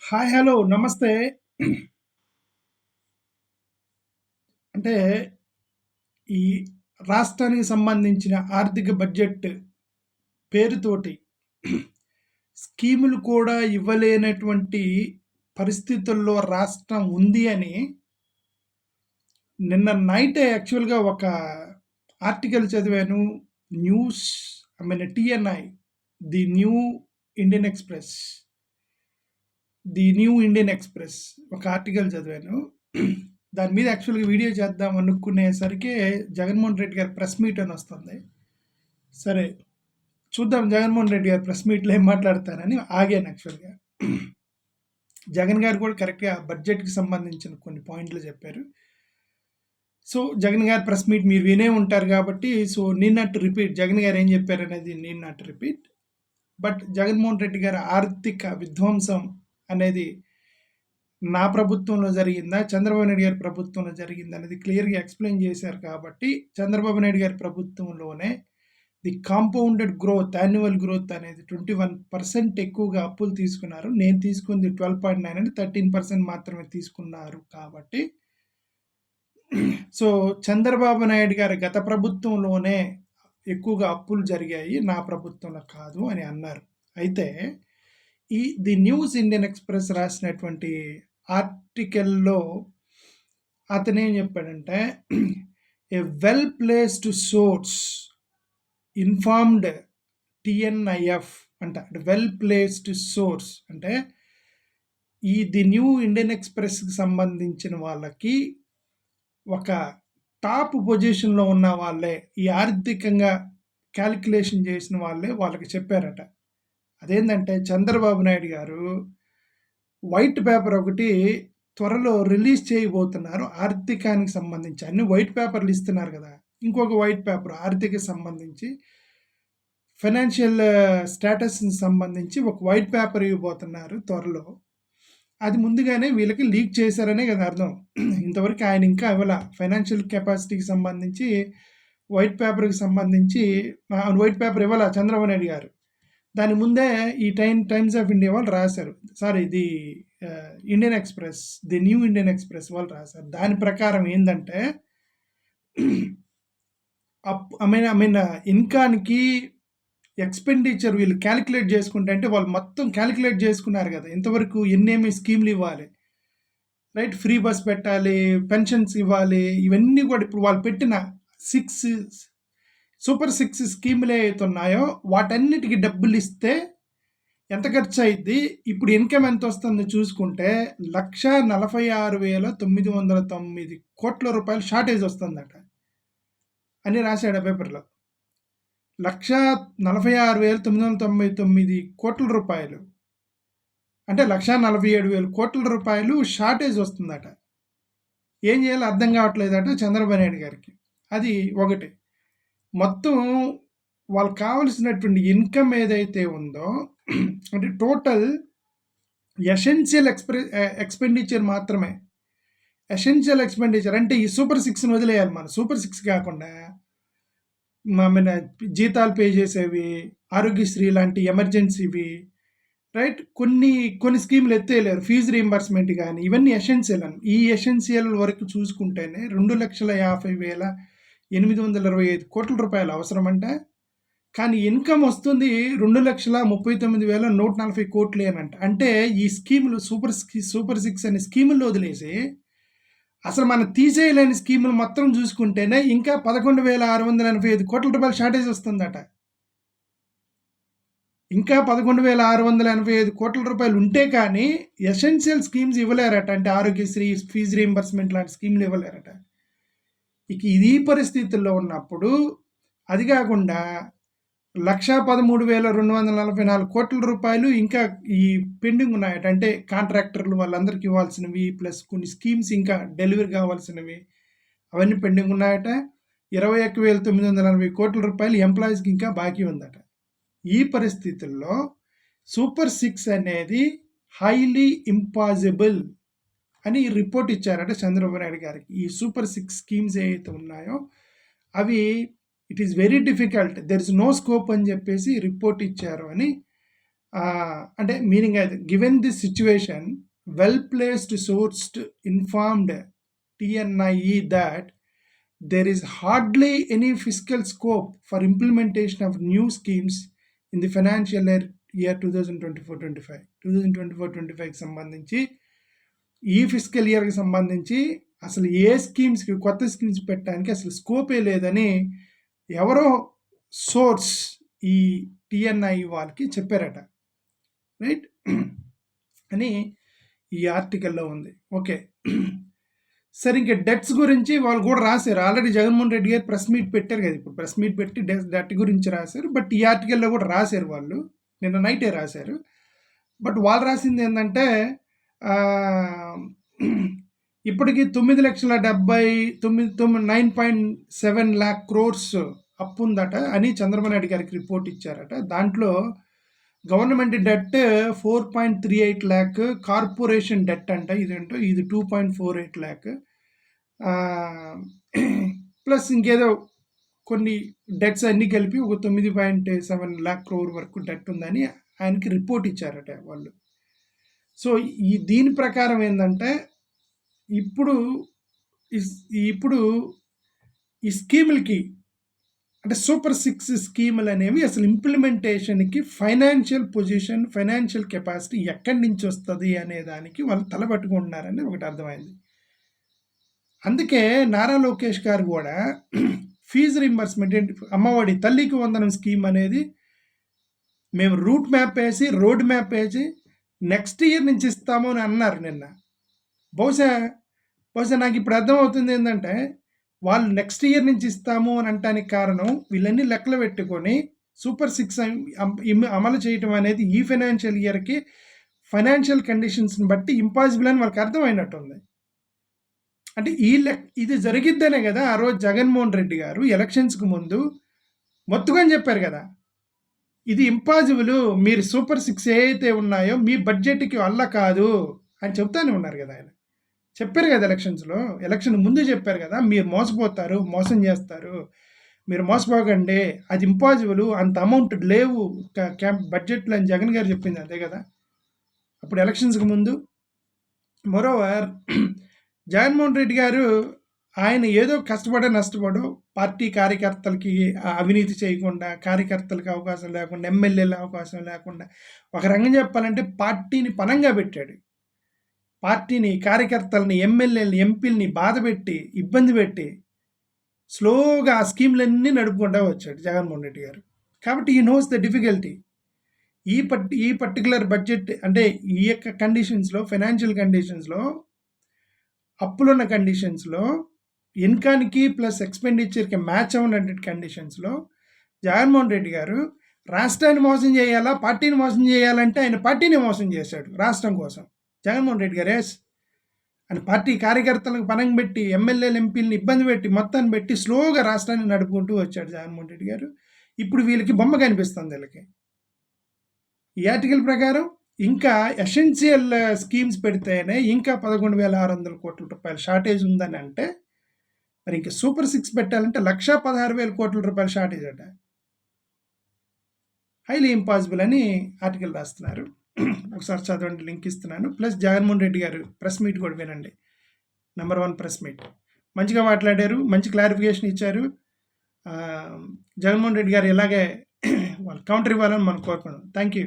Hi! Hello! నమస్తే. అంటే ఈ రాష్ట్రానికి సంబంధించిన ఆర్థిక బడ్జెట్ పేరుతోటి స్కీములు కూడా ఇవ్వలేనటువంటి పరిస్థితుల్లో రాష్ట్రం ఉంది అని నిన్న నైటే యాక్చువల్‌గా ఒక ఆర్టికల్ చదివాను. News TNI, the New Indian Express, ఒక ఆర్టికల్ చదివాను. దాని మీద యాక్చువల్‌గా వీడియో చేద్దాం అనుకునేసరికి జగన్మోహన్ రెడ్డి గారి ప్రెస్ మీట్ అని వస్తుంది. సరే చూద్దాం జగన్మోహన్ రెడ్డి గారు ప్రెస్ మీట్‌లో ఏం మాట్లాడతారని ఆగాను యాక్చువల్‌గా. జగన్ గారు కూడా కరెక్ట్‌గా బడ్జెట్‌కి సంబంధించిన కొన్ని పాయింట్లు చెప్పారు. సో జగన్ గారి ప్రెస్ మీట్ మీరు వినే ఉంటారు కాబట్టి so need not to repeat Jagan garu ఏం చెప్పారనేది need not to repeat. But Jaganmohan Reddy గారి ఆర్థిక విధ్వంసం అనేది నా ప్రభుత్వంలో జరిగిందా, చంద్రబాబు నాయుడు గారి ప్రభుత్వంలో జరిగిందా అనేది క్లియర్గా ఎక్స్ప్లెయిన్ చేశారు కాబట్టి చంద్రబాబు నాయుడు గారి ప్రభుత్వంలోనే the compounded growth, annual growth అనేది 21% ఎక్కువగా అప్పులు తీసుకున్నారు. నేను తీసుకుంది 12.9 అని 13% మాత్రమే తీసుకున్నారు కాబట్టి సో చంద్రబాబు నాయుడు గారి గత ప్రభుత్వంలోనే ఎక్కువగా అప్పులు జరిగాయి, నా ప్రభుత్వంలో కాదు అని అన్నారు. అయితే ది న్యూస్ ఇండియన్ ఎక్స్‌ప్రెస్ రాసినటువంటి ఆర్టికల్‌లో అతనేం చెప్పాడంటే a well placed source informed TNIF అంట. వెల్ ప్లేస్డ్ సోర్స్ అంటే ది న్యూ ఇండియన్ ఎక్స్‌ప్రెస్‌కి సంబంధించిన వాళ్ళకి ఒక టాప్ పొజిషన్‌లో ఉన్న వాళ్ళే, ఈ ఆర్థికంగా క్యాలిక్యులేషన్ చేసిన వాళ్ళే వాళ్ళకి చెప్పారట. అదేంటంటే చంద్రబాబు నాయుడు గారు వైట్ పేపర్ ఒకటి త్వరలో రిలీజ్ చేయబోతున్నారు ఆర్థికానికి సంబంధించి. అన్ని వైట్ పేపర్లు ఇస్తున్నారు కదా, ఇంకొక వైట్ పేపర్ ఆర్థిక సంబంధించి ఫైనాన్షియల్ స్టేటస్ని సంబంధించి ఒక వైట్ పేపర్ ఇవ్వబోతున్నారు త్వరలో. అది ముందుగానే వీళ్ళకి లీక్ చేశారనే కదా అర్థం. ఇంతవరకు ఆయన ఇంకా ఇవ్వాల ఫైనాన్షియల్ కెపాసిటీకి సంబంధించి వైట్ పేపర్కి సంబంధించి వైట్ పేపర్ ఇవ్వాల చంద్రబాబు నాయుడు గారు. దాని ముందే ఈ టైమ్స్ ఆఫ్ ఇండియా వాళ్ళు రాశారు, sorry the Indian express, the New Indian express వాళ్ళు రాశారు. దాని ప్రకారం ఏంటంటే ఇన్కానికి ఎక్స్పెండిచర్ వీళ్ళు క్యాలిక్యులేట్ చేసుకుంటే, అంటే వాళ్ళు మొత్తం క్యాలిక్యులేట్ చేసుకున్నారు కదా ఇంతవరకు ఎన్నేమి స్కీమ్లు ఇవ్వాలి, రైట్, ఫ్రీ బస్ పెట్టాలి, పెన్షన్స్ ఇవ్వాలి, ఇవన్నీ కూడా ఇప్పుడు వాళ్ళు పెట్టిన 6 సూపర్ 6 స్కీములు ఏవైతే ఉన్నాయో వాటన్నిటికీ డబ్బులు ఇస్తే ఎంత ఖర్చు అయింది, ఇప్పుడు ఇన్కమ్ ఎంత వస్తుందో చూసుకుంటే 1,46,909 కోట్ల రూపాయలు షార్టేజ్ వస్తుందట అని రాశాడు ఆ పేపర్లో. 1,46,999 కోట్ల రూపాయలు అంటే 1,47,000 కోట్ల రూపాయలు షార్టేజ్ వస్తుందట. ఏం చేయాలో అర్థం కావట్లేదట చంద్రబాబు నాయుడు గారికి. అది ఒకటి. మొత్తం వాళ్ళకి కావలసినటువంటి ఇన్కమ్ ఏదైతే ఉందో అంటే టోటల్ ఎసెన్షియల్ ఎక్స్పెండిచర్ మాత్రమే. ఎసెన్షియల్ ఎక్స్పెండిచర్ అంటే ఈ సూపర్ 6ని వదిలేయాలి. మనం సూపర్ 6 కాకుండా మన జీతాలు పే చేసేవి, ఆరోగ్యశ్రీ లాంటి ఎమర్జెన్సీవి, రైట్, కొన్ని స్కీములు ఎత్తేయలేరు, ఫీజు రీయింబర్స్మెంట్ కానీ, ఇవన్నీ ఎసెన్షియల్ అని. ఈ ఎసెన్షియల్ వరకు చూసుకుంటేనే 2,50,825 కోట్ల రూపాయలు అవసరం అంట. కానీ ఇన్కమ్ వస్తుంది 2,39,140 కోట్లేనంట. అంటే ఈ స్కీములు సూపర్ 6 అనే స్కీముల్లో వదిలేసి అసలు మనం తీసేయలేని స్కీములు మొత్తం చూసుకుంటేనే ఇంకా 11,685 కోట్ల రూపాయలు షార్టేజ్ వస్తుందట. ఇంకా 11,685 కోట్ల రూపాయలు ఉంటే కానీ ఎసెన్షియల్ స్కీమ్స్ ఇవ్వలేరట. అంటే ఆరోగ్యశ్రీ, ఫీజు రీయింబర్స్మెంట్ లాంటి స్కీమ్లు ఇవ్వలేరట. ఇక ఇది పరిస్థితుల్లో ఉన్నప్పుడు అది కాకుండా 1,13,244 కోట్ల రూపాయలు ఇంకా ఈ పెండింగ్ ఉన్నాయట. అంటే కాంట్రాక్టర్లు వాళ్ళందరికీ ఇవ్వాల్సినవి, ప్లస్ కొన్ని స్కీమ్స్ ఇంకా డెలివరీ కావాల్సినవి, అవన్నీ పెండింగ్ ఉన్నాయట. 21,980 కోట్ల రూపాయలు ఎంప్లాయీస్కి ఇంకా బాకీ ఉందట. ఈ పరిస్థితుల్లో సూపర్ 6 అనేది హైలీ ఇంపాసిబుల్ అని రిపోర్ట్ ఇచ్చారట చంద్రబాబు నాయుడు గారికి. ఈ సూపర్ 6 స్కీమ్స్ ఏవైతే ఉన్నాయో అవి it is very difficult, there is no scope అని చెప్పేసి రిపోర్ట్ ఇచ్చారు అని అంటే మీనింగ్ అయితే given this situation well placed sourced informed TNIE that there is hardly any fiscal scope for implementation of new schemes in the financial year 2024-25 2024-25కి సంబంధించి ఈ physical ఇయర్కి సంబంధించి అసలు ఏ స్కీమ్స్కి కొత్త స్కీమ్స్ పెట్టడానికి అసలు స్కోపే లేదని ఎవరో సోర్స్ ఈ TNI వాళ్ళకి చెప్పారట, రైట్ అని ఈ ఆర్టికల్లో ఉంది. ఓకే, సరే ఇంకా డెట్స్ గురించి వాళ్ళు కూడా రాశారు. ఆల్రెడీ జగన్మోహన్ రెడ్డి గారు ప్రెస్ మీట్ పెట్టారు కదా, ఇప్పుడు ప్రెస్ మీట్ పెట్టి డెట్ గురించి రాశారు. బట్ ఈ ఆర్టికల్లో కూడా రాశారు, వాళ్ళు నిన్న నైటే రాశారు. బట్ వాళ్ళు రాసింది ఏంటంటే ఇప్పటికి 9,79,9.7 lakh crores అప్పు ఉందట అని చంద్రబాబు నాయుడు గారికి రిపోర్ట్ ఇచ్చారట. దాంట్లో government debt 4.38 lakh, corporation debt అంట ఇదేంటో ఇది 2.48 lakh, ప్లస్ ఇంకేదో కొన్ని డెట్స్ అన్నీ కలిపి ఒక 9.7 lakh crore వరకు డెట్ ఉందని ఆయనకి రిపోర్ట్ ఇచ్చారట వాళ్ళు. సో దీని ప్రకారం ఏంటంటే ఇప్పుడు ఈ స్కీములకి అంటే సూపర్ 6 స్కీములు అనేవి అసలు ఇంప్లిమెంటేషన్కి ఫైనాన్షియల్ పొజిషన్, ఫైనాన్షియల్ కెపాసిటీ ఎక్కడి నుంచి వస్తుంది అనే దానికి వాళ్ళు తలపట్టుకుంటున్నారని ఒకటి అర్థమైంది. అందుకే నారా లోకేష్ గారు కూడా ఫీజు రీంబర్స్మెంట్, అమ్మఒడి తల్లికి వందనం స్కీమ్ అనేది మేము రూట్ మ్యాప్ వేసి రోడ్ మ్యాప్ వేసి నెక్స్ట్ ఇయర్ నుంచి ఇస్తాము అని అన్నారు నిన్న. బహుశా నాకు ఇప్పుడు అర్థమవుతుంది ఏంటంటే వాళ్ళు నెక్స్ట్ ఇయర్ నుంచి ఇస్తాము అని అనటానికి కారణం వీళ్ళన్నీ లెక్కలు పెట్టుకొని సూపర్ 6 అమలు చేయటం అనేది ఈ ఫైనాన్షియల్ ఇయర్కి ఫైనాన్షియల్ కండిషన్స్ని బట్టి ఇంపాసిబుల్ అని వాళ్ళకి అర్థమైనట్టుంది. అంటే ఇది జరిగిద్దనే కదా ఆ రోజు జగన్మోహన్ రెడ్డి గారు ఎలక్షన్స్కి ముందు మొత్తుగా చెప్పారు కదా, ఇది ఇంపాసిబుల్, మీరు సూపర్ 6 ఏవైతే ఉన్నాయో మీ బడ్జెట్కి వల్ల కాదు అని చెప్తానే ఉన్నారు కదా. ఆయన చెప్పారు కదా ఎలక్షన్ ముందు చెప్పారు కదా, మీరు మోసపోతారు, మోసం చేస్తారు, మీరు మోసపోకండి, అది ఇంపాసిబుల్, అంత అమౌంట్ లేవు బడ్జెట్లో అని జగన్ గారు చెప్పింది అదే కదా అప్పుడు ఎలక్షన్స్కి ముందు. మోరోవర్ జగన్మోహన్ రెడ్డి గారు ఆయన ఏదో నష్టపడో పార్టీ కార్యకర్తలకి అవినీతి చేయకుండా, కార్యకర్తలకు అవకాశం లేకుండా, ఎమ్మెల్యేల అవకాశం లేకుండా, ఒక రంగం చెప్పాలంటే పార్టీని పనంగా పెట్టాడు. పార్టీని, కార్యకర్తలని, ఎమ్మెల్యేలని, ఎంపీలని బాధపెట్టి, ఇబ్బంది పెట్టి స్లోగా ఆ స్కీమ్లన్నీ నడుపుకుంటూ వచ్చాడు జగన్మోహన్ రెడ్డి గారు. కాబట్టి ఈ నోస్ ద డిఫికల్టీ. ఈ పర్టికులర్ బడ్జెట్ అంటే ఈ యొక్క కండిషన్స్లో, ఫైనాన్షియల్ కండిషన్స్లో, అప్పులున్న కండిషన్స్లో, ఇన్కాన్కి ప్లస్ ఎక్స్పెండిచర్కి మ్యాచ్ అవ్వనటువంటి కండిషన్స్లో జగన్మోహన్ రెడ్డి గారు రాష్ట్రాన్ని మోసం చేయాలా, పార్టీని మోసం చేయాలంటే ఆయన పార్టీని మోసం చేశాడు రాష్ట్రం కోసం. జగన్మోహన్ రెడ్డి గారు అని పార్టీ కార్యకర్తలకు పనం పెట్టి, ఎమ్మెల్యేలు, ఎంపీలని ఇబ్బంది పెట్టి, మొత్తాన్ని పెట్టి స్లోగా రాష్ట్రాన్ని నడుపుకుంటూ వచ్చాడు జగన్మోహన్ రెడ్డి గారు. ఇప్పుడు వీళ్ళకి బొమ్మ కనిపిస్తుంది వీళ్ళకి. ఈ ఆర్టికల్ ప్రకారం ఇంకా ఎసెన్షియల్ స్కీమ్స్ పెడితేనే ఇంకా 11,600 కోట్ల రూపాయల షార్టేజ్ ఉందని అంటే, మరి ఇంకా సూపర్ 6 పెట్టాలంటే 1,16,000 కోట్ల రూపాయల షార్టేజ్ అట. హైలీ ఇంపాసిబుల్ అని ఆర్టికల్ రాస్తున్నారు. ఒకసారి చదవండి, లింక్ ఇస్తున్నాను. ప్లస్ జగన్మోహన్ రెడ్డి గారు ప్రెస్ మీట్ కూడా వినండి, నెంబర్ 1 ప్రెస్ మీట్. మంచిగా మాట్లాడారు, మంచి క్లారిఫికేషన్ ఇచ్చారు. జగన్మోహన్ రెడ్డి గారు ఇలాగే వాళ్ళు కౌంటర్ ఇవ్వాలని మనం కోరుకున్నాం. Thank you.